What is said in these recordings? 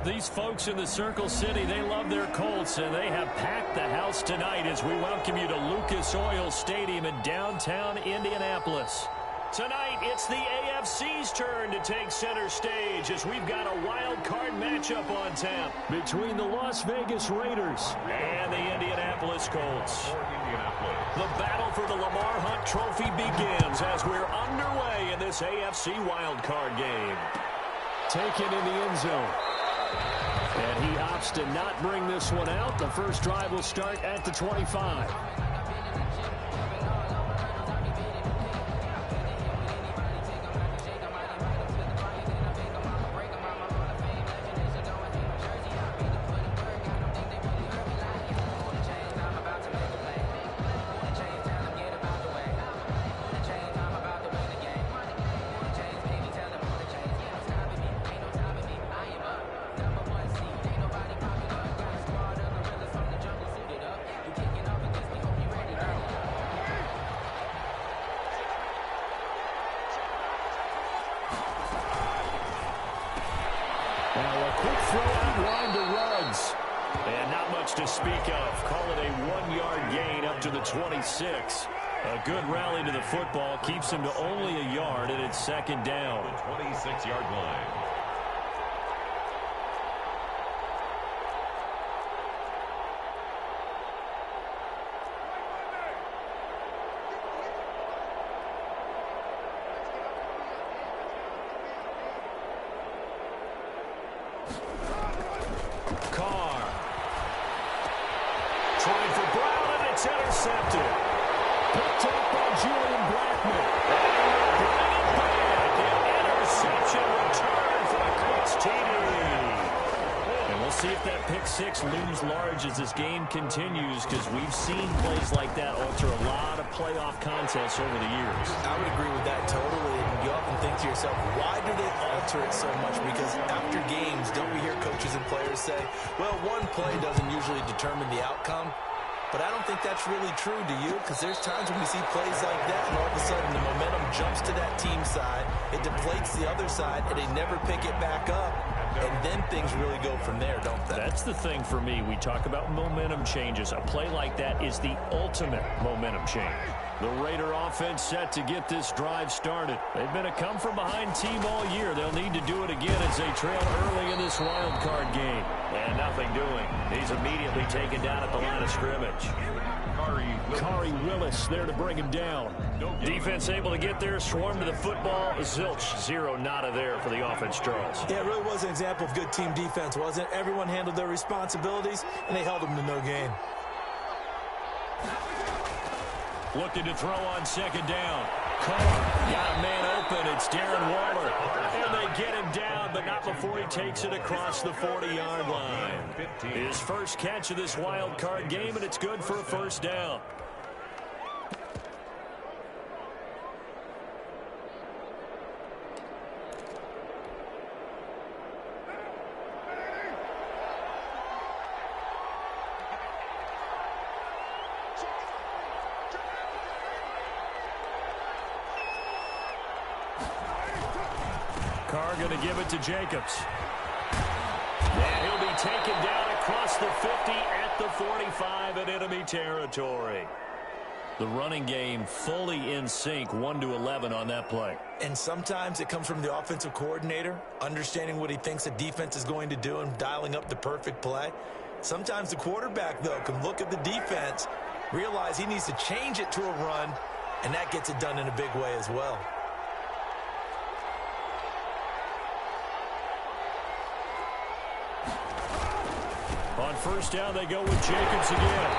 These folks in the Circle City, they love their Colts, and they have packed the house tonight as we welcome you to Lucas Oil Stadium in downtown Indianapolis. Tonight, it's the AFC's turn to take center stage as we've got a wild card matchup on tap between the Las Vegas Raiders and the Indianapolis Colts. The battle for the Lamar Hunt Trophy begins as we're underway in this AFC wild card game. Taken in the end zone. And he opts to not bring this one out. The first drive will start at the 25. To speak of. Call it a 1-yard gain up to the 26. A good rally to the football keeps him to only a yard, and it's second down. The 26-yard line. Intercepted. Picked up by Julian Blackman. Bring it back. An interception return for the Colts TD. And we'll see if that pick six looms large as this game continues, because we've seen plays like that alter a lot of playoff contests over the years. I would agree with that totally. And you often think to yourself, why do they alter it so much? Because after games, don't we hear coaches and players say, well, one play doesn't usually determine the outcome? But I don't think that's really true, do you? Because there's times when we see plays like that, and all of a sudden the momentum jumps to that team side, it deflates the other side, and they never pick it back up. And then things really go from there, don't they? That's the thing for me. We talk about momentum changes. A play like that is the ultimate momentum change. The Raider offense set to get this drive started. They've been a come-from-behind team all year. They'll need to do it again as they trail early in this wild card game. And nothing doing. He's immediately taken down at the line of scrimmage. Kari Willis there to bring him down. Defense able to get there, swarm to the football. Zilch, zero nada there for the offense, Charles. Yeah, it really was an example of good team defense, wasn't it? Everyone handled their responsibilities, and they held them to no gain. Looking to throw on second down. Carr got a man open. It's Darren Waller. And they get him down, but not before he takes it across the 40-yard line. His first catch of this wild card game, and it's good for a first down. Carr going to give it to Jacobs. And he'll be taken down across the 50 at the 45 in enemy territory. The running game fully in sync, 1-11 on that play. And sometimes it comes from the offensive coordinator, understanding what he thinks the defense is going to do and dialing up the perfect play. Sometimes the quarterback, though, can look at the defense, realize he needs to change it to a run, and that gets it done in a big way as well. On first down, they go with Jacobs again.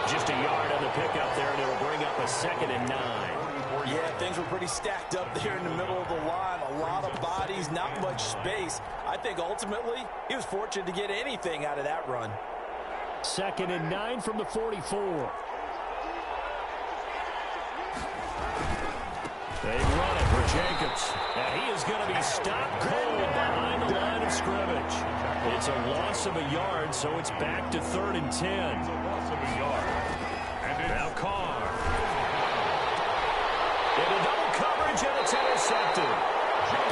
Just a yard on the pickup there, and it'll bring up a 2nd and 9. Yeah, things were pretty stacked up there in the middle of the line. A lot of bodies, not much space. I think ultimately he was fortunate to get anything out of that run. 2nd and 9 from the 44. They run it for Jacobs. And he is going to be stopped cold behind the line of scrimmage. It's a loss of a yard, so it's back to 3rd and 10. It's a loss of a yard. And now Carr. Into double coverage, and it's intercepted.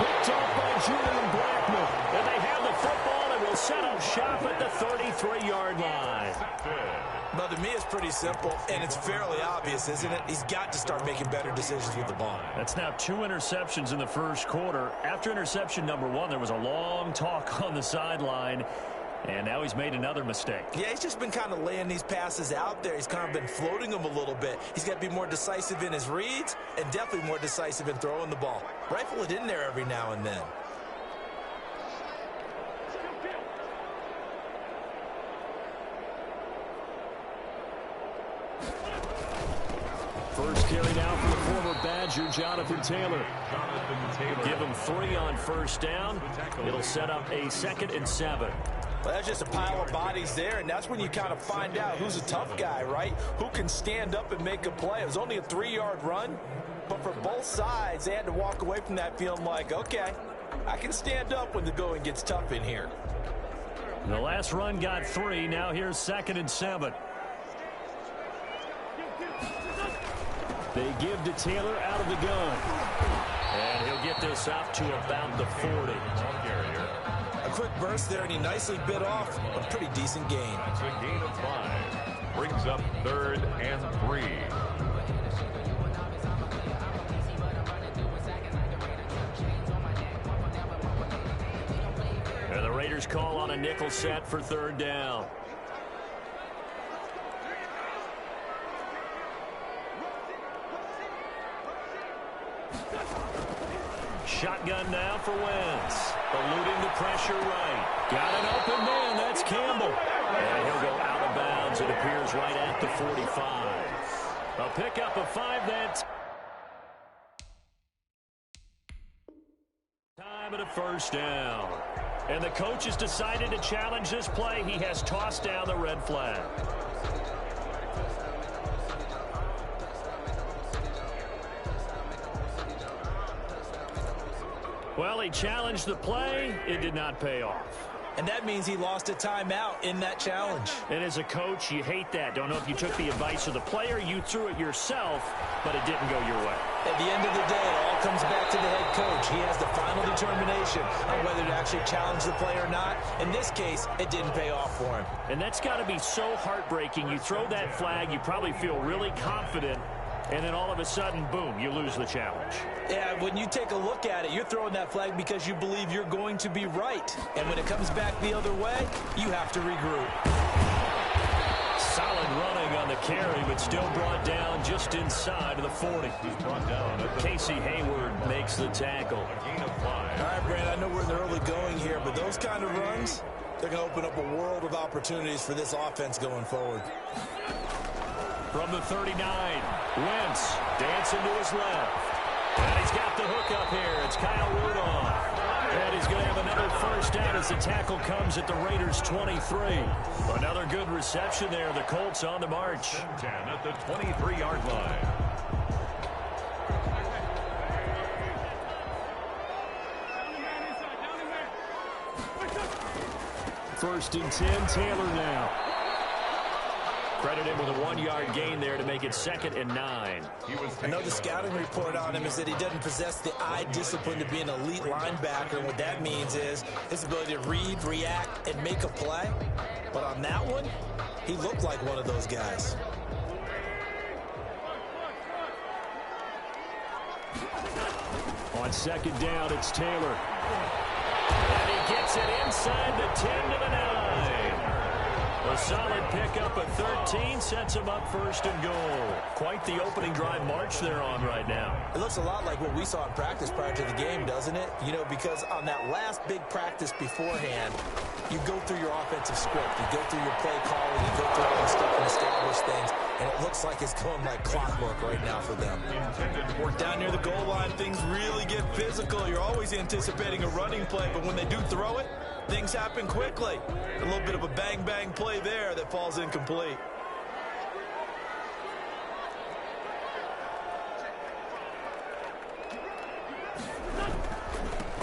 Picked off by Julian Blackman. And they have the football and will set up shop at the 33-yard line. Well, to me, it's pretty simple, and it's fairly obvious, isn't it? He's got to start making better decisions with the ball. That's now 2 interceptions in the first quarter. After interception number 1, there was a long talk on the sideline, and now he's made another mistake. Yeah, he's just been kind of laying these passes out there. He's kind of been floating them a little bit. He's got to be more decisive in his reads and definitely more decisive in throwing the ball. Rifle it in there every now and then. First carry now for the former Badger, Jonathan Taylor. Give him 3 on first down. It'll set up a 2nd and 7. Well, that's just a pile of bodies there, and that's when you kind of find out who's a tough guy, right? Who can stand up and make a play. It was only a 3-yard run, but for both sides, they had to walk away from that feeling like, okay, I can stand up when the going gets tough in here. The last run got 3. Now here's 2nd and 7. They give to Taylor out of the gun. And he'll get this up to about the 40. A quick burst there, and he nicely bit off a pretty decent gain. That's a gain of 5. Brings up 3rd and 3. And the Raiders call on a nickel set for 3rd down. Shotgun now for Wentz. Eluding the pressure right. Got an open man. That's Campbell. And he'll go out of bounds. It appears right at the 45. A pickup of 5 then. Time at a first down. And the coach has decided to challenge this play. He has tossed down the red flag. Well, he challenged the play. It did not pay off. And that means he lost a timeout in that challenge. And as a coach, you hate that. Don't know if you took the advice of the player, you threw it yourself, but it didn't go your way. At the end of the day, it all comes back to the head coach. He has the final determination on whether to actually challenge the play or not. In this case, it didn't pay off for him. And that's got to be so heartbreaking. You throw that flag, you probably feel really confident, and then all of a sudden, boom, you lose the challenge. Yeah, when you take a look at it, you're throwing that flag because you believe you're going to be right. And when it comes back the other way, you have to regroup. Solid running on the carry, but still brought down just inside of the 40. He's brought down at the Casey Hayward makes the tackle. A gain of 5. All right, Brand, I know we're in the early going here, but those kind of runs, they're going to open up a world of opportunities for this offense going forward. From the 39, Wentz dancing to his left. And he's got the hook up here. It's Kyle Rudolph. And he's going to have another first down as the tackle comes at the Raiders' 23. Another good reception there. The Colts on the march. 10 at the 23-yard line. First and 10, Taylor now. Credit him with a 1-yard gain there to make it 2nd and 9. I know the scouting report on him is that he doesn't possess the eye discipline to be an elite linebacker. And what that means is his ability to read, react, and make a play. But on that one, he looked like one of those guys. On 2nd down, it's Taylor. And he gets it inside the 10 to the 9. A solid pickup at 13 sets him up 1st and goal. Quite the opening drive march they're on right now. It looks a lot like what we saw in practice prior to the game, doesn't it? You know, because on that last big practice beforehand, you go through your offensive script, you go through your play calling, you go through all the stuff and establish things, and it looks like it's going like clockwork right now for them. Down near the goal line, things really get physical. You're always anticipating a running play, but when they do throw it, things happen quickly. A little bit of a bang-bang play there that falls incomplete.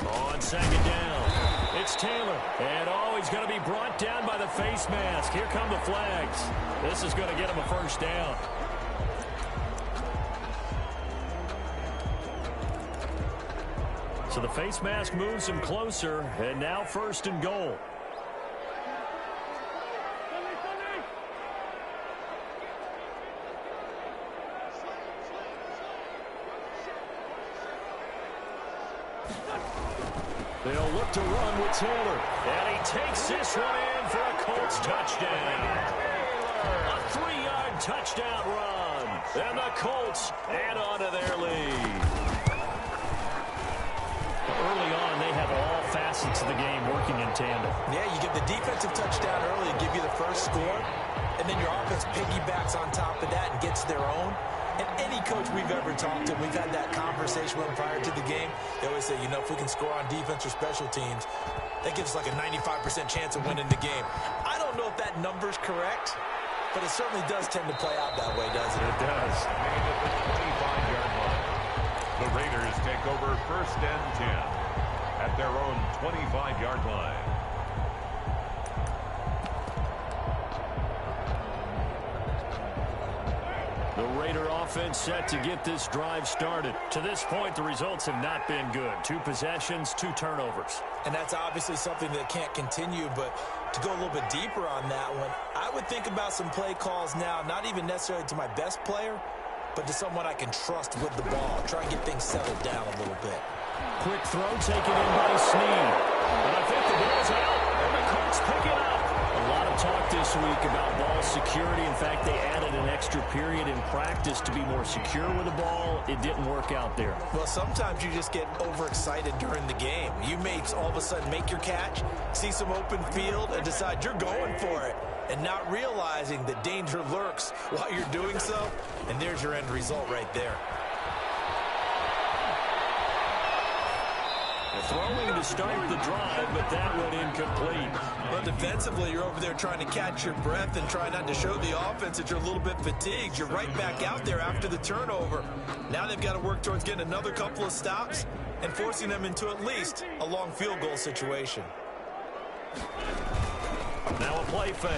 On 2nd down, it's Taylor. And he's going to be brought down by the face mask. Here come the flags. This is going to get him a first down. So the face mask moves him closer, and now 1st and goal. They'll look to run with Taylor. And he takes this one in for a Colts touchdown. A 3-yard touchdown run. And the Colts add on to their lead. Early on, they have all facets of the game working in tandem. Yeah, you get the defensive touchdown early and give you the first score, and then your offense piggybacks on top of that and gets their own. And any coach we've ever talked to, we've had that conversation with them prior to the game. They always say, you know, if we can score on defense or special teams, that gives us like a 95% chance of winning the game. I don't know if that number's correct, but it certainly does tend to play out that way, doesn't it? It does. The 25-yard line. The Raiders take over 1st and 10 at their own 25-yard line. The Raider offense set to get this drive started. To this point, the results have not been good. 2 possessions, 2 turnovers. And that's obviously something that can't continue, but to go a little bit deeper on that one, I would think about some play calls now, not even necessarily to my best player, but to someone I can trust with the ball. Try and get things settled down a little bit. Quick throw taken in by Snead. And I think the ball's out, and the Colts pick it up. A lot of talk this week about ball security. In fact, they added an extra period in practice to be more secure with the ball. It didn't work out there. Well, sometimes you just get overexcited during the game. You may all of a sudden make your catch, see some open field, and decide you're going for it, and not realizing that danger lurks while you're doing so, and there's your end result right there. Throwing to start the drive, but that went incomplete. Well, defensively, you're over there trying to catch your breath and try not to show the offense that you're a little bit fatigued. You're right back out there after the turnover. Now they've got to work towards getting another couple of stops and forcing them into at least a long field goal situation. Now a play fake.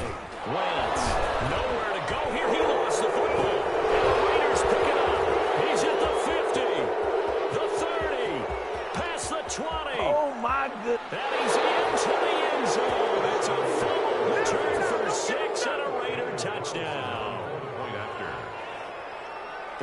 Wentz, nowhere to go here. He lost the football. And the Raiders pick it up. He's at the 50, the 30, past the 20. Oh, my goodness. And he's into the end zone. It's a full return for 6 and a Raider touchdown. Point after.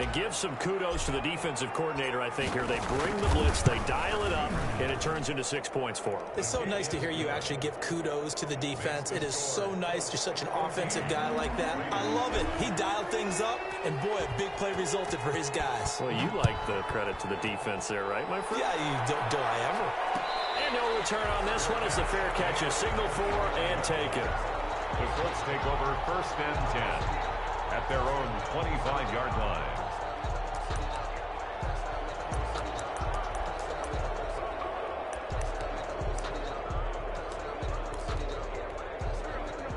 And give some kudos to the defensive coordinator, I think, here. They bring the blitz, they dial it up, and it turns into 6 points for them. It's so nice to hear you actually give kudos to the defense. It is so nice. You're such an offensive guy like that. I love it. He dialed things up, and boy, a big play resulted for his guys. Well, you like the credit to the defense there, right, my friend? Yeah, do I ever. And no return on this one as the fair catch is signaled for and taken. The Colts take over 1st and 10 at their own 25-yard line.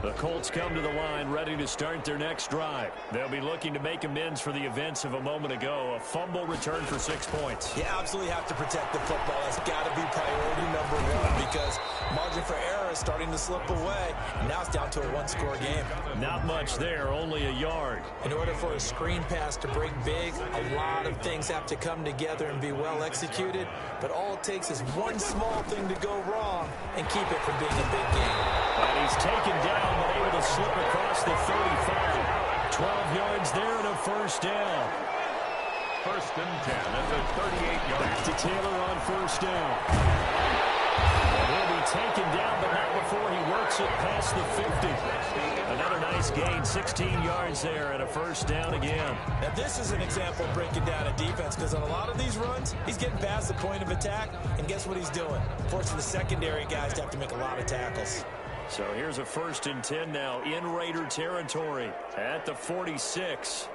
The Colts come to the line ready to start their next drive. They'll be looking to make amends for the events of a moment ago. A fumble return for 6 points. You absolutely have to protect the football. That's got to be priority number one because margin for error is starting to slip away. And now it's down to a one-score game. Not much there, only a yard. In order for a screen pass to break big, a lot of things have to come together and be well executed. But all it takes is one small thing to go wrong and keep it from being a big game. And he's taken down, but able to slip across the 35. 12 yards there and a first down. 1st and 10 at the 38-yard. Back to Taylor on first down. And he'll be taken down, but not before he works it past the 50. Another nice gain, 16 yards there and a first down again. Now this is an example of breaking down a defense because on a lot of these runs, he's getting past the point of attack, and guess what he's doing? Forcing the secondary guys to have to make a lot of tackles. So here's a 1st and 10 now in Raider territory at the 46.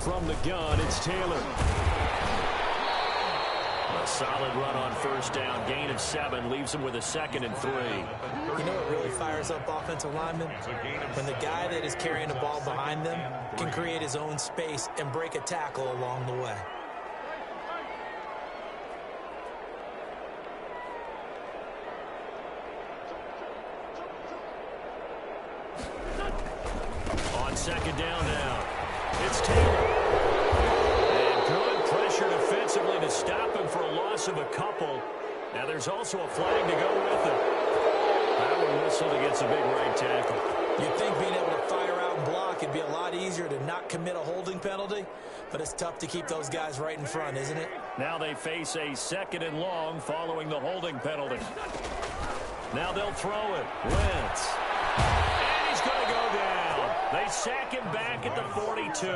From the gun, it's Taylor. A solid run on first down. Gain of 7 leaves him with a 2nd and 3. You know what really fires up offensive linemen? When the guy that is carrying the ball behind them can create his own space and break a tackle along the way. second down now. It's Taylor. And good pressure defensively to stop him for a loss of a couple. Now there's also a flag to go with it. That one whistled against a big right tackle. You'd think being able to fire out and block, it'd be a lot easier to not commit a holding penalty, but it's tough to keep those guys right in front, isn't it? Now they face a 2nd and long following the holding penalty. Now they'll throw it. Wentz. And he's going to go down. They sack him back at the 42.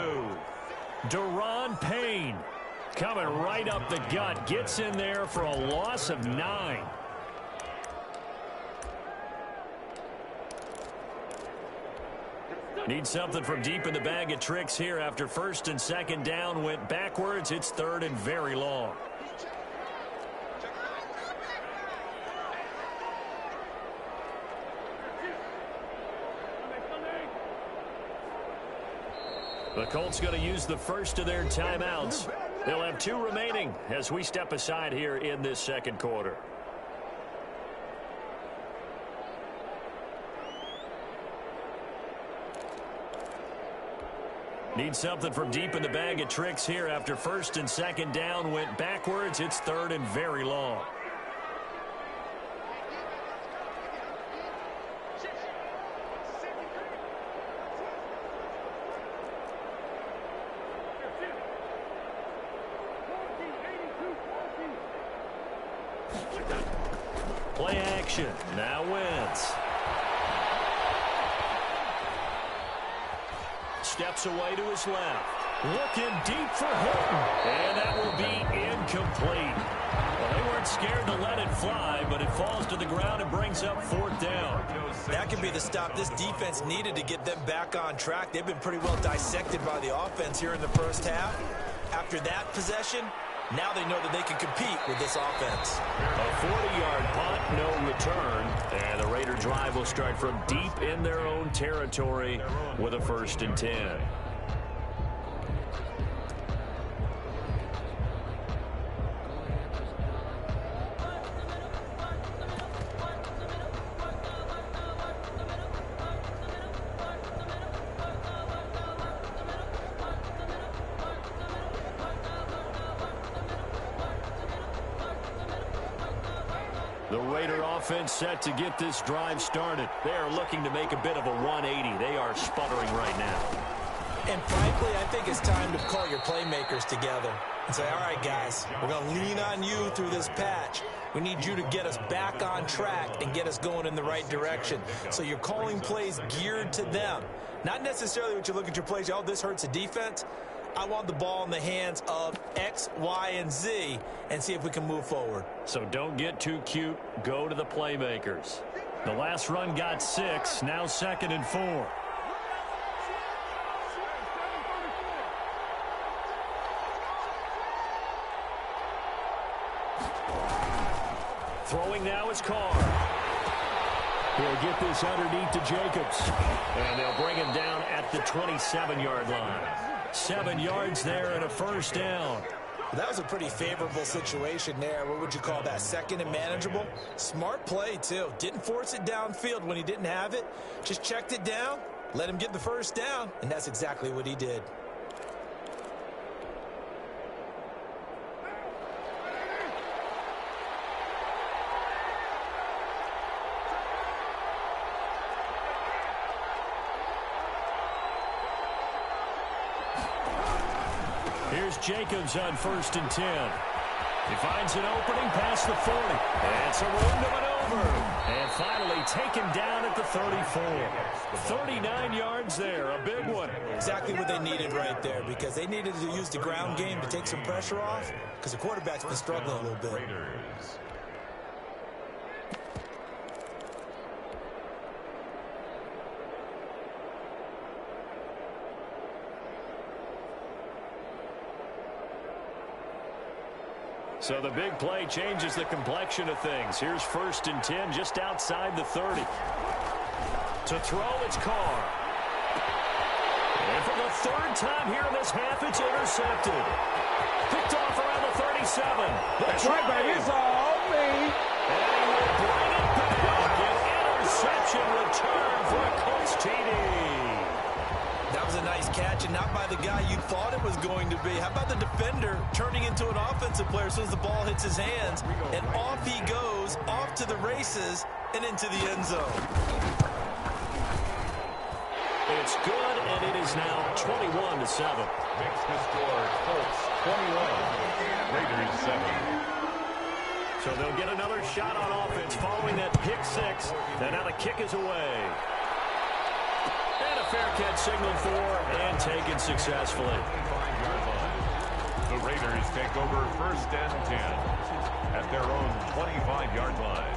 Daron Payne coming right up the gut. Gets in there for a loss of 9. Need something from deep in the bag of tricks here after 1st and 2nd down went backwards. It's 3rd and very long. The Colts going to use the first of their timeouts. They'll have 2 remaining as we step aside here in this 2nd quarter. Need something from deep in the bag of tricks here after 1st and 2nd down went backwards. It's 3rd and very long. Play action. Now Wentz. Steps away to his left. Looking deep for Hilton. And that will be incomplete. Well, they weren't scared to let it fly, but it falls to the ground and brings up 4th down. That could be the stop this defense needed to get them back on track. They've been pretty well dissected by the offense here in the first half. After that possession, now they know that they can compete with this offense. A 40-yard punt, no return. And the Raider drive will start from deep in their own territory with a 1st and 10. The Raider offense set to get this drive started. They are looking to make a bit of a 180. They are sputtering right now. And frankly, I think it's time to call your playmakers together and say, all right, guys, we're going to lean on you through this patch. We need you to get us back on track and get us going in the right direction. So you're calling plays geared to them. Not necessarily what you look at your plays, oh, this hurts the defense. I want the ball in the hands of X, Y, and Z and see if we can move forward. So don't get too cute. Go to the playmakers. The last run got 6. Now 2nd and 4. Throwing now is Carr. He'll get this underneath to Jacobs. And they'll bring him down at the 27-yard line. 7 yards there and a 1st down. That was a pretty favorable situation there. What would you call that? 2nd and manageable? Smart play, too. Didn't force it downfield when he didn't have it. Just checked it down, let him get the 1st down, and that's exactly what he did. Here's Jacobs on 1st and 10. He finds an opening past the 40. And it's a room to maneuver. And finally taken down at the 34. 39 yards there, a big one. Exactly what they needed right there, because they needed to use the ground game to take some pressure off, because the quarterback's been struggling a little bit. So the big play changes the complexion of things. Here's 1st and 10 just outside the 30. To throw, it's Carr. And for the 3rd time here in this half, it's intercepted. Picked off around the 37. That's right, baby. It's all me. And he will bring it back. An interception return for a Colts TD. That catch and not by the guy you thought it was going to be. How about the defender turning into an offensive player as soon as the ball hits his hands, and off he goes, off to the races and into the end zone. It's good, and it is now 21-7. Makes the score Colts 21, Raiders 7. So they'll get another shot on offense following that pick six. And now the kick is away. And a fair catch signaled for and taken successfully. The Raiders take over 1st and 10 at their own 25-yard line.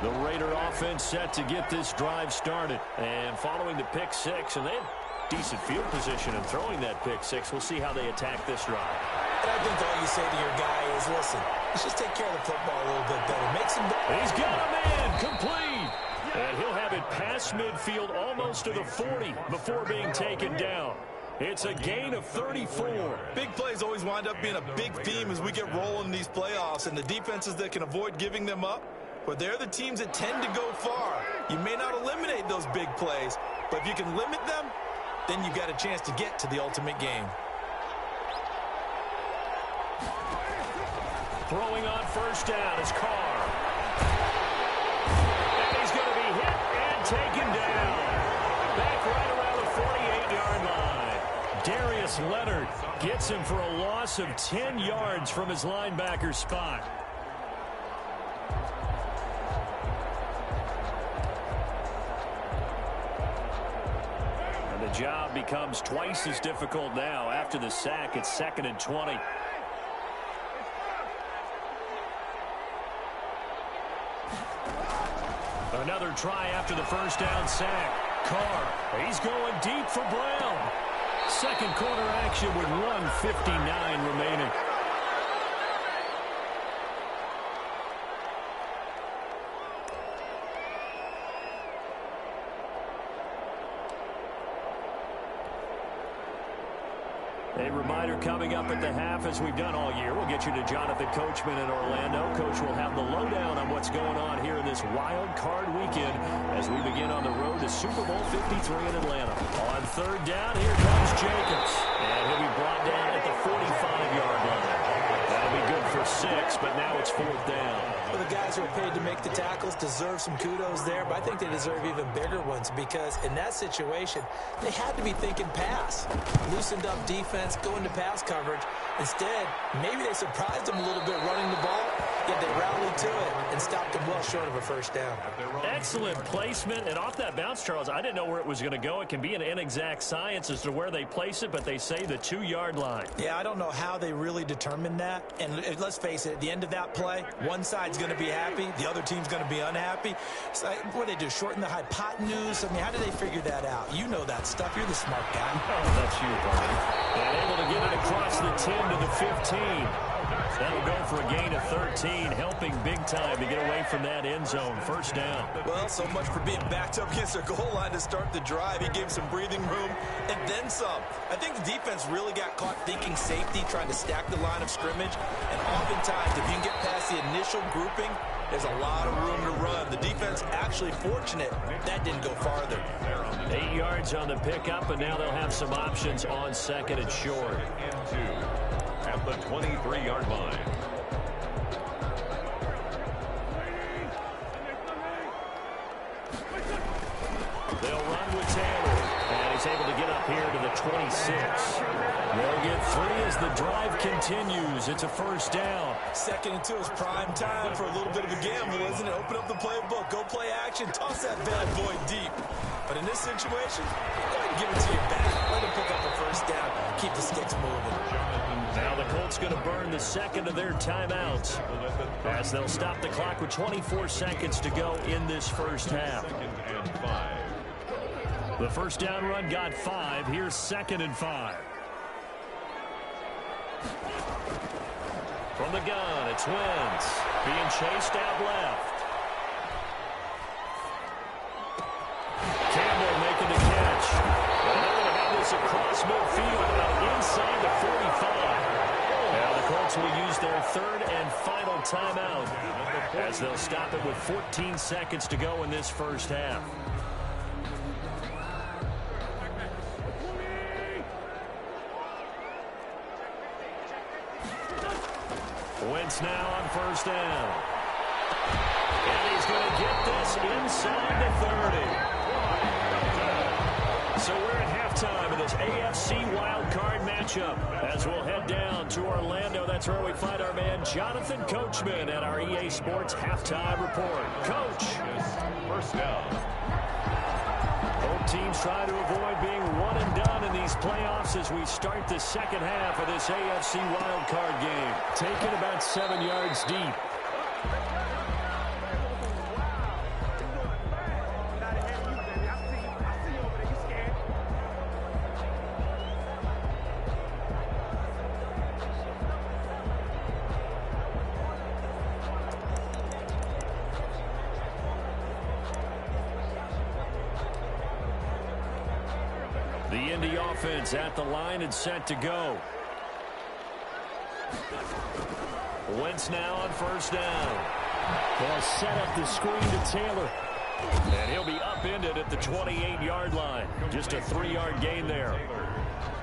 The Raider offense set to get this drive started. And following the pick six, and they have decent field position and throwing that pick six. We'll see how they attack this drive. And I think all you say to your guy is, listen, let's just take care of the football a little bit better. Make some... He's got a man complete. And he'll have it past midfield almost to the 40 before being taken down. It's a gain of 34. Big plays always wind up being a big theme as we get rolling in these playoffs, and the defenses that can avoid giving them up, but they're the teams that tend to go far. You may not eliminate those big plays, but if you can limit them, then you've got a chance to get to the ultimate game. Throwing on 1st down is Carr. And he's going to be hit and taken down. Back right around the 48-yard line. Darius Leonard gets him for a loss of 10 yards from his linebacker spot. The job becomes twice as difficult now. After the sack, it's 2nd and 20. Another try after the 1st down sack. Carr, he's going deep for Brown. Second quarter action with 1:59 remaining. A reminder coming up at the half, as we've done all year. We'll get you to Jonathan Coachman in Orlando. Coach will have the lowdown on what's going on here in this wild card weekend as we begin on the road to Super Bowl 53 in Atlanta. On 3rd down, here comes Jacobs. And he'll be brought down at the 45-yard line. That'll be good for 6, but now it's 4th down. Well, the guys who are paid to make the tackles deserve some kudos there, but I think they deserve even bigger ones because in that situation, they had to be thinking pass. Loosened up defense, going to pass coverage. Instead, maybe they surprised them a little bit running the ball, yet they rallied to it and stopped them well short of a 1st down. Excellent placement, and off that bounce, Charles, I didn't know where it was going to go. It can be an inexact science as to where they place it, but they say the 2-yard line. Yeah, I don't know how they really determined that, and let's face it, at the end of that play, one side's going to be happy, the other team's going to be unhappy. So, what do they do, shorten the hypotenuse? I mean, how do they figure that out? You know that stuff. You're the smart guy. Oh, that's you, buddy. And able to get it across the 10 to the 15. That'll go for a gain of 13, helping big time to get away from that end zone. 1st down. Well, so much for being backed up against their goal line to start the drive. He gave some breathing room and then some. I think the defense really got caught thinking safety, trying to stack the line of scrimmage. And oftentimes, if you can get past the initial grouping, there's a lot of room to run. The defense actually fortunate that didn't go farther. 8 yards on the pickup, and now they'll have some options on 2nd and short. And 2 at the 23-yard line. They'll run with Taylor, and he's able to get up here to the 26. They'll get 3 as the drive continues. It's a 1st down. 2nd and 2 is prime time for a little bit of a gamble, isn't it? Open up the playbook, go play action, toss that bad boy deep. But in this situation, go ahead and give it to your back. Let him pick up a 1st down. Keep the sticks moving. Now the Colts going to burn the 2nd of their timeouts as they'll stop the clock with 24 seconds to go in this 1st half. The 1st down run got 5. Here's 2nd and 5. From the gun, it's Wentz being chased out left. Campbell making the catch. And they're going to have this across midfield inside the 45. Now the Colts will use their 3rd and final timeout as they'll stop it with 14 seconds to go in this 1st half. Wentz now on first down. And he's going to get this inside the 30. So we're at halftime of this AFC wildcard matchup as we'll head down to Orlando. That's where we find our man Jonathan Coachman at our EA Sports Halftime Report. Coach. First down. Both teams try to avoid being one and done in these playoffs as we start the second half of this AFC wildcard game. Taken about 7 yards deep. The Indy offense at the line and set to go. Wentz now on first down. They'll set up the screen to Taylor. And he'll be upended at the 28-yard line. Just a 3-yard gain there.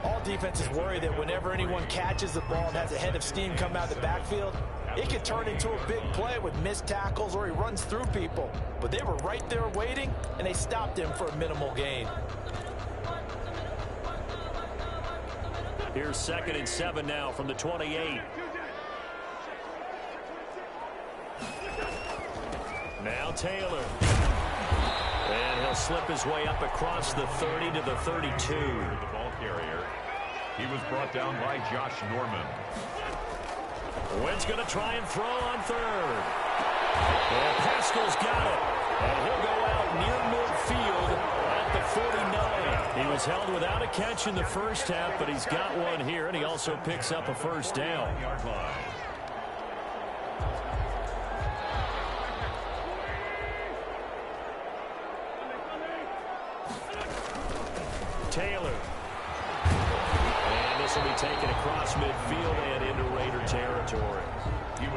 All defenses worry that whenever anyone catches the ball and has a head of steam come out of the backfield, it could turn into a big play with missed tackles or he runs through people. But they were right there waiting, and they stopped him for a minimal gain. Here's 2nd and 7 now from the 28. Now Taylor. And he'll slip his way up across the 30 to the 32. The ball carrier. He was brought down by Josh Norman. Wentz going to try and throw on third. And Pascal's got it. And he'll go out near midfield at the 49. He was held without a catch in the first half, but he's got one here, and he also picks up a first down. Taylor. And this will be taken across midfield and into Raider territory.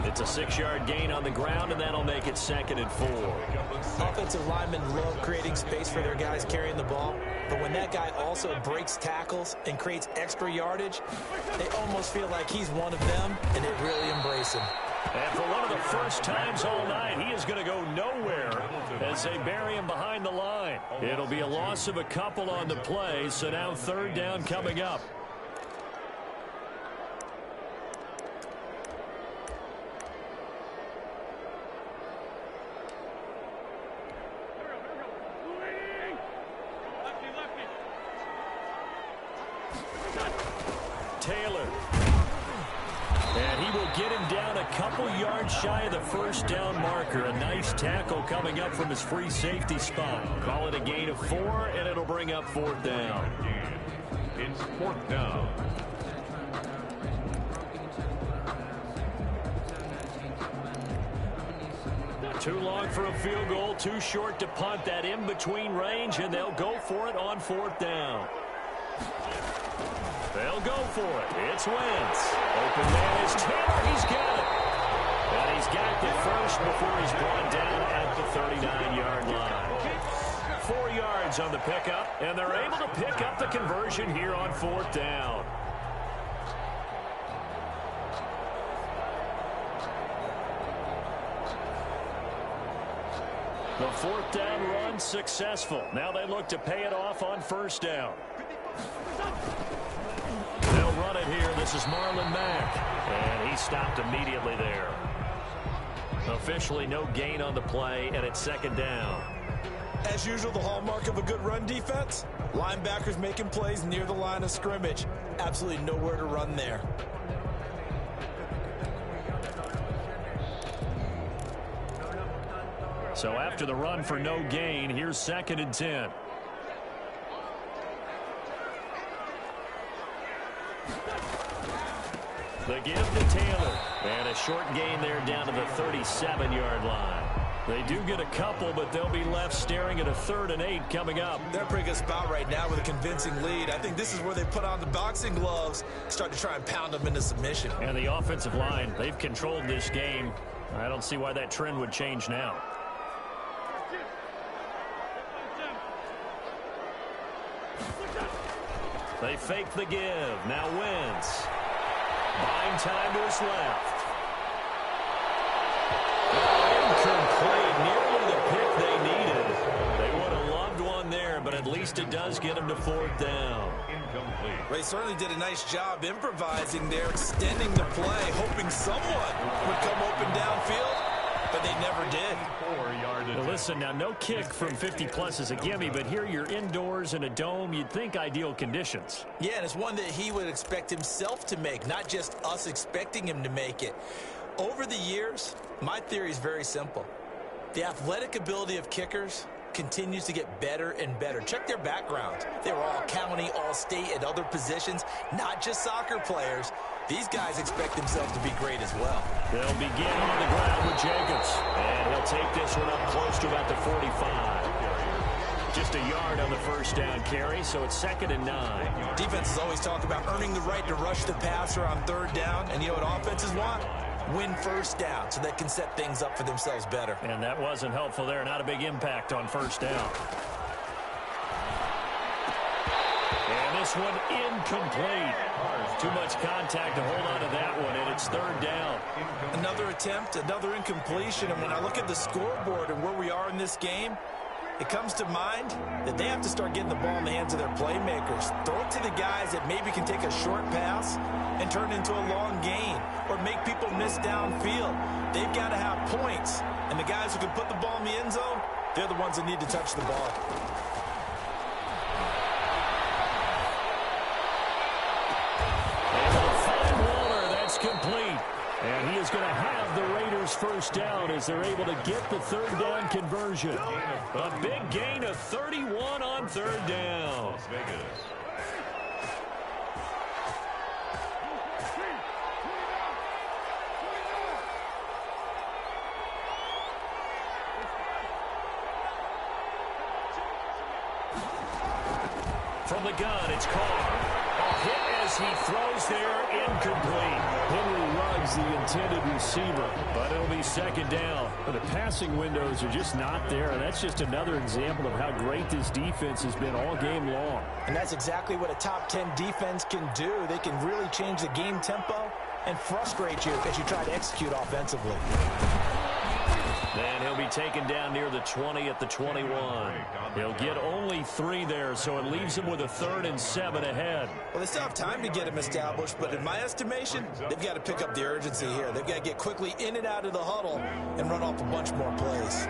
It's a 6-yard gain on the ground, and that'll make it 2nd and 4. Offensive linemen love creating space for their guys carrying the ball, but when that guy also breaks tackles and creates extra yardage, they almost feel like he's one of them, and they really embrace him. And for one of the first times all night, he is going to go nowhere as they bury him behind the line. It'll be a loss of a couple on the play, so now 3rd down coming up. Taylor. And he will get him down a couple yards shy of the first down marker. A nice tackle coming up from his free safety spot. Call it a gain of 4, and it'll bring up 4th down. It's 4th down. Too long for a field goal, too short to punt. That in-between range, and they'll go for it on 4th down. They'll go for it. It's Wentz. Open man is Taylor. He's got it. And he's got the first before he's brought down at the 39-yard line. 4 yards on the pickup, and they're able to pick up the conversion here on 4th down. The 4th down run successful. Now they look to pay it off on 1st down. They'll run it here. This is Marlon Mack. And he stopped immediately there. Officially no gain on the play, and it's 2nd down. As usual, the hallmark of a good run defense, linebackers making plays near the line of scrimmage. Absolutely nowhere to run there. So after the run for no gain, here's 2nd and 10. The give to Taylor. And a short gain there down to the 37-yard line. They do get a couple, but they'll be left staring at a 3rd and 8 coming up. They're a pretty good spot right now with a convincing lead. I think this is where they put on the boxing gloves, start to try and pound them into submission. And the offensive line, they've controlled this game. I don't see why that trend would change now. They fake the give. Now Wentz. Buying time to his left. least it does get him to 4th down. Incomplete. Well, he certainly did a nice job improvising there, extending the play, hoping someone would come open downfield, but they never did. 4-yard attempt. Well, listen, now no kick from 50-plus is a gimme, but here you're indoors in a dome. You'd think ideal conditions. Yeah, and it's one that he would expect himself to make, not just us expecting him to make it. Over the years, my theory is very simple. The athletic ability of kickers continues to get better and better. Check their backgrounds. They were all county, all state, at other positions, not just soccer players. These guys expect themselves to be great as well. They'll begin on the ground with Jacobs, and he'll take this one up close to about the 45. Just a yard on the first down carry, so it's 2nd and 9. Defenses always talk about earning the right to rush the passer on 3rd down, and you know what offenses want? Win 1st down so they can set things up for themselves better. And that wasn't helpful there. Not a big impact on 1st down. And this one incomplete. Too much contact to hold on to that one, and it's 3rd down. Another attempt, another incompletion. And when I look at the scoreboard and where we are in this game, it comes to mind that they have to start getting the ball in the hands of their playmakers. Throw it to the guys that maybe can take a short pass and turn it into a long gain or make people miss downfield. They've got to have points. And the guys who can put the ball in the end zone, they're the ones that need to touch the ball. And they'll find Waller. That's complete. And he is going to have the Raiders 1st down as they're able to get the 3rd down conversion. A big gain of 31 on 3rd down. Las Vegas. From the gun, it's Carr. A hit as he throws there, incomplete. Henry Ruggs, the intended receiver, but it'll be 2nd down. But the passing windows are just not there, and that's just another example of how great this defense has been all game long. And that's exactly what a top 10 defense can do. They can really change the game tempo and frustrate you as you try to execute offensively. And he'll be taken down near the 20 at the 21. He'll get only 3 there, so it leaves him with a 3rd and 7 ahead. Well, they still have time to get him established, but in my estimation, they've got to pick up the urgency here. They've got to get quickly in and out of the huddle and run off a bunch more plays.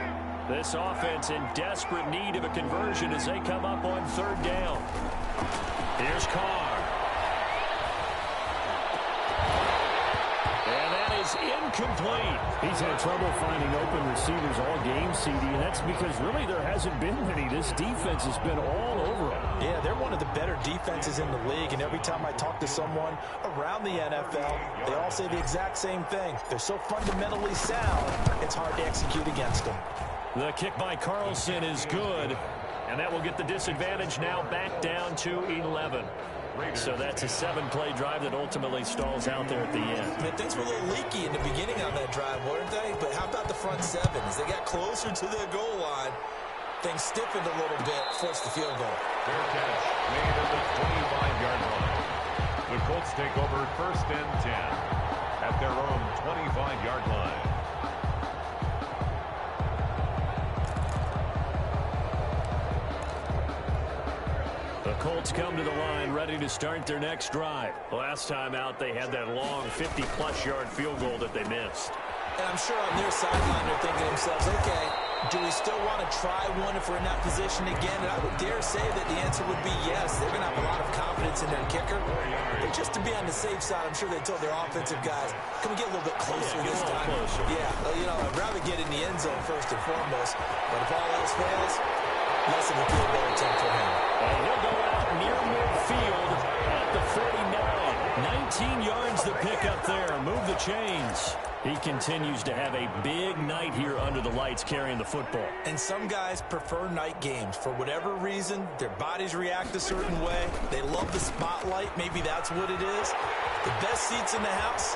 This offense in desperate need of a conversion as they come up on 3rd down. Here's Carr. Incomplete. He's had trouble finding open receivers all game, CD, and that's because really there hasn't been many. This defense has been all over them. Yeah, they're one of the better defenses in the league, and every time I talk to someone around the NFL, they all say the exact same thing. They're so fundamentally sound, it's hard to execute against them. The kick by Carlson is good, and that will get the disadvantage now back down to 11. So that's a 7-play drive that ultimately stalls out there at the end. Man, things were a little leaky in the beginning on that drive, weren't they? But how about the front 7? As they got closer to their goal line, things stiffened a little bit, forced the field goal. Fair catch made at the 25-yard line. The Colts take over 1st and 10 at their own 25-yard line. The Colts come to the line ready to start their next drive. Last time out, they had that long 50-plus yard field goal that they missed. And I'm sure on their sideline they're thinking to themselves, okay, do we still want to try one if we're in that position again? And I would dare say that the answer would be yes. They're going to have a lot of confidence in their kicker. But just to be on the safe side, I'm sure they told their offensive guys, can we get a little bit closer this time? Closer. Yeah, well, you know, I'd rather get in the end zone first and foremost. But if all else fails, less of a field goal attempt for him. And he'll go out near midfield at the 49. 19 yards the pick up there. Move the chains. He continues to have a big night here under the lights carrying the football. And some guys prefer night games. For whatever reason, their bodies react a certain way. They love the spotlight. Maybe that's what it is. The best seats in the house,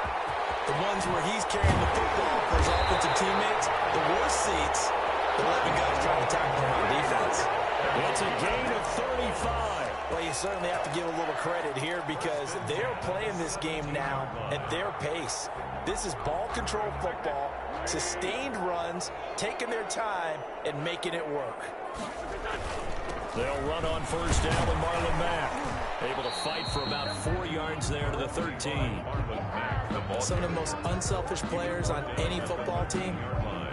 the ones where he's carrying the football for his offensive teammates. The worst seats, the 11 guys trying to tackle him on defense. It's a gain of 35. Well, you certainly have to give a little credit here because they're playing this game now at their pace. This is ball control football, sustained runs, taking their time, and making it work. They'll run on first down with Marlon Mack. Able to fight for about 4 yards there to the 13. Some of the most unselfish players on any football team,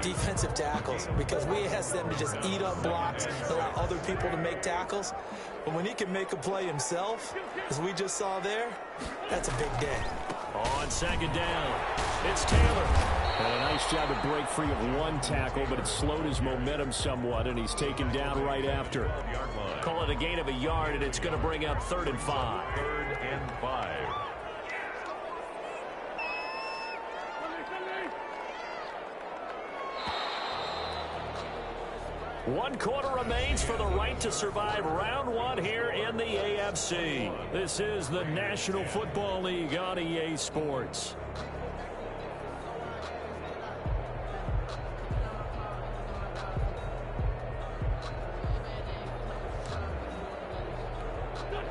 defensive tackles, because we ask them to just eat up blocks and allow other people to make tackles. But when he can make a play himself, as we just saw there, that's a big day. On second down, it's Taylor. And a nice job to break free of one tackle, but it slowed his momentum somewhat, and he's taken down right after. Call it a gain of a yard, and it's going to bring up 3rd and 5. 3rd and 5. One quarter remains for the right to survive round 1 here in the AFC. This is the National Football League on EA Sports.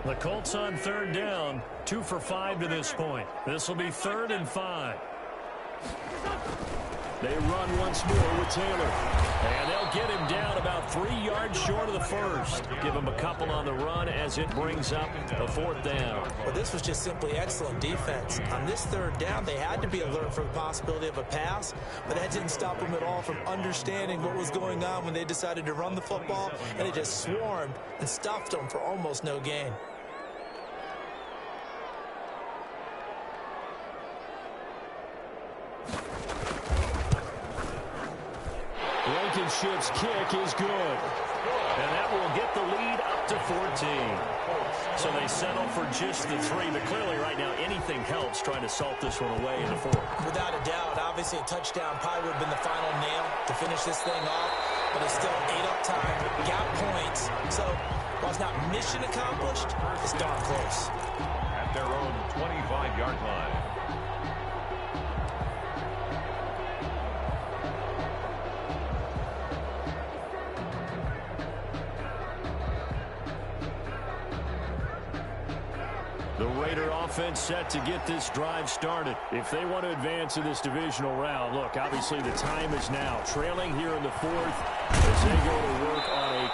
The Colts on 3rd down, 2 for 5 to this point. This will be 3rd and 5. They run once more with Taylor. And they'll get him down about 3 yards short of the first. Give him a couple on the run as it brings up a 4th down. Well, this was just simply excellent defense. On this 3rd down, they had to be alert for the possibility of a pass, but that didn't stop them at all from understanding what was going on when they decided to run the football, and they just swarmed and stuffed them for almost no gain. Blankenship's kick is good. And that will get the lead up to 14. So they settle for just the 3, but clearly right now anything helps trying to salt this one away in the 4th. Without a doubt, obviously a touchdown probably would have been the final nail to finish this thing off, but it's still ate up time, got points. So while it's not mission accomplished, it's darn close. At their own 25-yard line. The Raider offense set to get this drive started. If they want to advance in this divisional round, look, obviously the time is now. Trailing here in the 4th as they go to work on a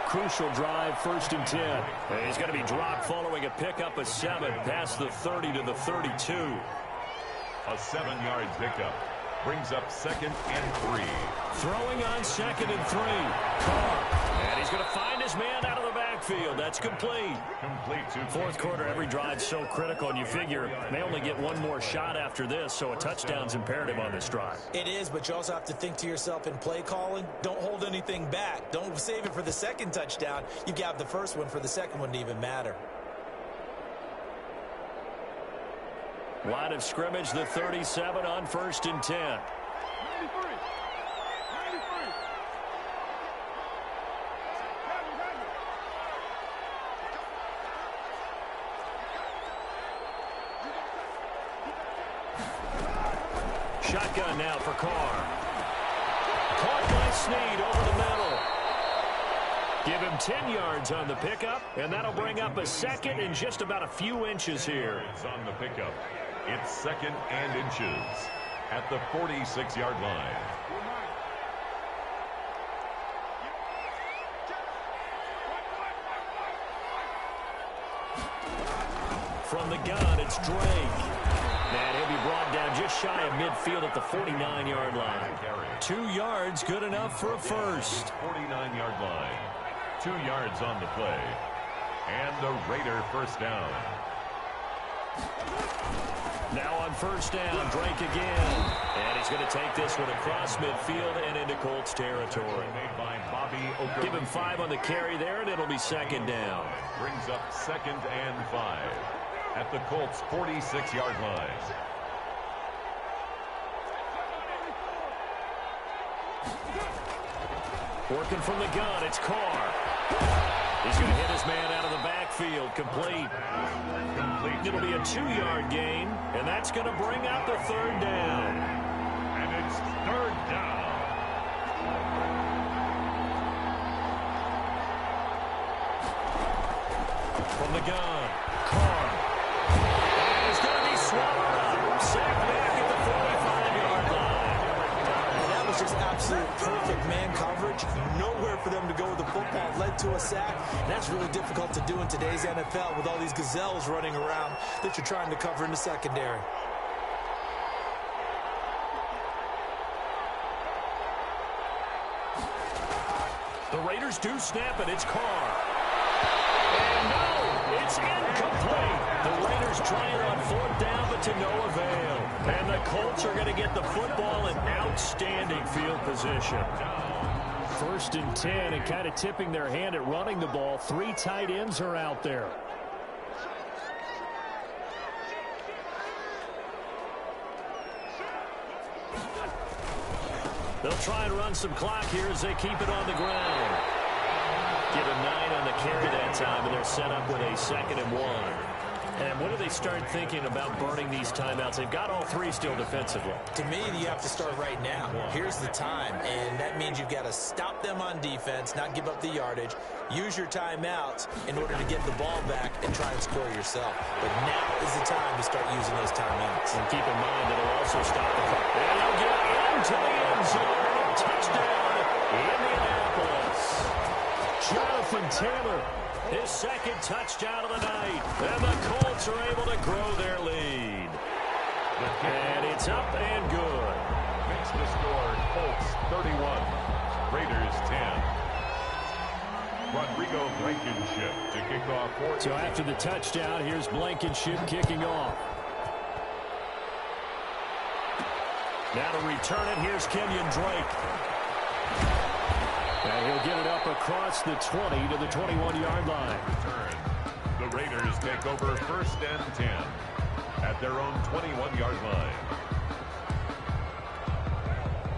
crucial drive, 1st and 10. And he's going to be dropped following a pickup of 7 past the 30 to the 32. A 7-yard pickup brings up 2nd and 3. Throwing on 2nd and 3. Carr. And he's going to find his man out of the backfield. That's complete. Complete to 4th quarter, every drive's so critical, and you figure they only get one more shot after this, so a touchdown's imperative on this drive. It is, but you also have to think to yourself in play calling, don't hold anything back. Don't save it for the 2nd touchdown. You have the 1st one for the 2nd one to even matter. Line of scrimmage, the 37 on 1st and 10. Shotgun now for Carr. Caught by Snead over the middle. Give him 10 yards on the pickup, and that'll bring up a 2nd and just about a few inches here. It's on the pickup. It's 2nd and inches at the 46-yard line. From the gun, it's Drake. And he'll be brought down just shy of midfield at the 49-yard line. 2 yards, good enough for a first. 49-yard line. 2 yards on the play. And the Raider 1st down. Now on 1st down, Drake again. And he's going to take this one across midfield and into Colts territory. Made by Bobby Oker. Give him 5 on the carry there, and it'll be 2nd down. Brings up 2nd and 5 at the Colts 46-yard line. Working from the gun, it's Carr. He's going to hit his man out of the backfield, complete. It'll be a 2-yard gain, and that's going to bring up the 3rd down. And it's 3rd down. From the gun, Carr. And he's going to be swallowed up. Sacked back at the 45-yard line. And that was just absolute perfect man coverage. Nowhere for them to go with the football. Led to a sack, and that's really difficult to do in today's NFL with all these gazelles running around that you're trying to cover in the secondary. The Raiders do snap it. It's Carr. And no, it's incomplete. The Raiders trying on fourth down, but to no avail. And the Colts are going to get the football in outstanding field position. 1st and 10, and kind of tipping their hand at running the ball. 3 tight ends are out there. They'll try and run some clock here as they keep it on the ground. Give him 9 on the carry that time, and they're set up with a 2nd and 1. And when do they start thinking about burning these timeouts? They've got all 3 still defensively. To me, you have to start right now. Here's the time, and that means you've got to stop them on defense, not give up the yardage, use your timeouts in order to get the ball back and try and score yourself. But now is the time to start using those timeouts. And keep in mind that it'll also stop the clock. And he'll get into the end zone. Touchdown, Indianapolis. Jonathan Taylor, his 2nd touchdown of the night. And the Colts are able to grow their lead. And it's up and good. Makes the score Colts 31, Raiders 10. Rodrigo Blankenship to kick off. So after the touchdown, here's Blankenship kicking off. Now to return it, here's Kenyon Drake. And he'll get it up across the 20 to the 21-yard line. Return. The Raiders take over 1st and 10 at their own 21-yard line.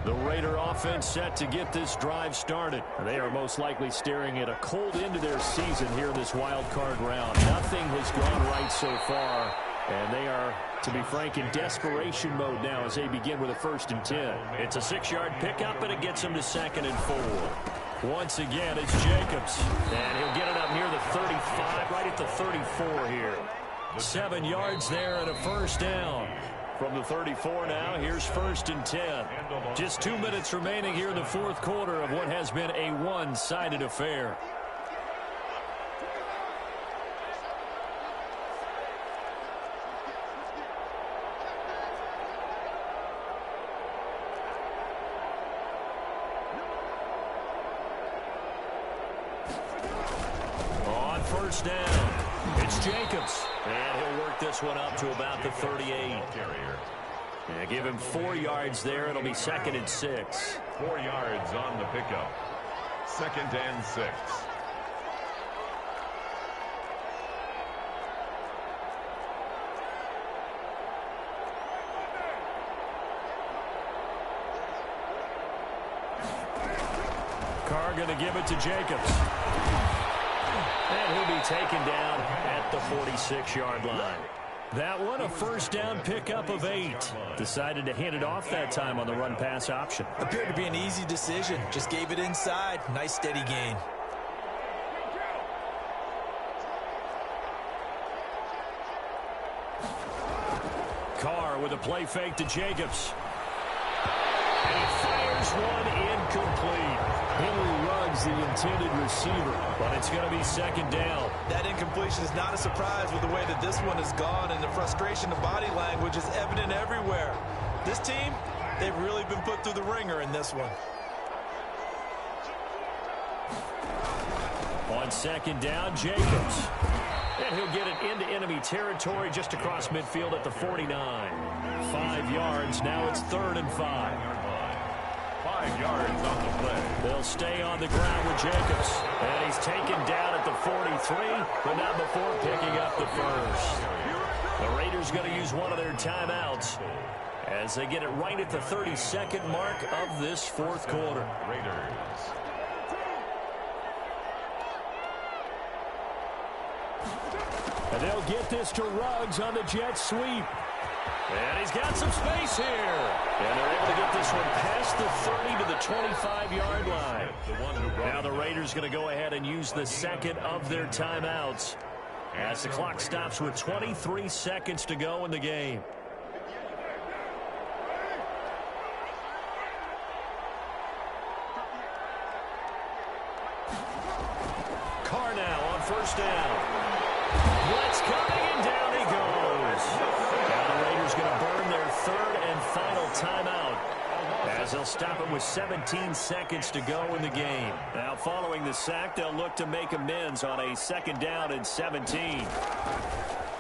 The Raider offense set to get this drive started. They are most likely staring at a cold end to their season here in this wild card round. Nothing has gone right so far, and they are, to be frank, in desperation mode now as they begin with a 1st and 10. It's a 6-yard pickup, and it gets them to 2nd and 4. Once again, it's Jacobs, and he'll get it up near the 35, right at the 34 here. 7 yards there and a 1st down. From the 34 now, here's 1st and 10. Just 2 minutes remaining here in the 4th quarter of what has been a one-sided affair. On 1st down, it's Jacobs. And he'll work this one up to about the 38. Yeah, give him 4 yards there. It'll be 2nd and 6. 4 yards on the pickup. 2nd and 6. Carr going to give it to Jacobs. And he'll be taken down at the 46-yard line. That one, a 1st down pickup of 8. Decided to hand it off that time on the run-pass option. Appeared to be an easy decision. Just gave it inside. Nice, steady gain. Carr with a play fake to Jacobs. And he fires one incomplete. Henry Ruggs, the intended receiver, but it's going to be 2nd down. That incompletion is not a surprise with the way that this one has gone, and the frustration of body language is evident everywhere. This team, they've really been put through the ringer in this one. On 2nd down, Jacobs. And he'll get it into enemy territory just across midfield at the 49. 5 yards. Now it's 3rd and 5. 5 yards on the play. They'll stay on the ground with Jacobs. And he's taken down at the 43, but not before picking up the 1st. The Raiders going to use one of their timeouts as they get it right at the 32nd mark of this 4th quarter. Raiders. And they'll get this to Ruggs on the jet sweep. And he's got some space here. And they're able to get this one past the 30 to the 25-yard line. Now the Raiders going to go ahead and use the 2nd of their timeouts as the clock stops with 23 seconds to go in the game. Carr now on first down. Blitz coming, and down he goes. Now the Raiders going to burn their third and final timeout, as they'll stop it with 17 seconds to go in the game. Now following the sack, they'll look to make amends on a second down and 17.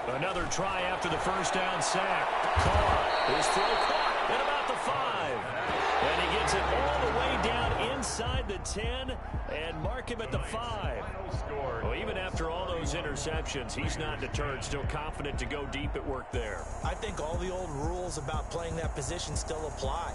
Another try after the first down sack. Carr, his throw caught at about the 5. And he gets it all the way down inside the 10 and mark him at the 5. Well, even after all those interceptions, he's not deterred, still confident to go deep at work there. I think all the old rules about playing that position still apply.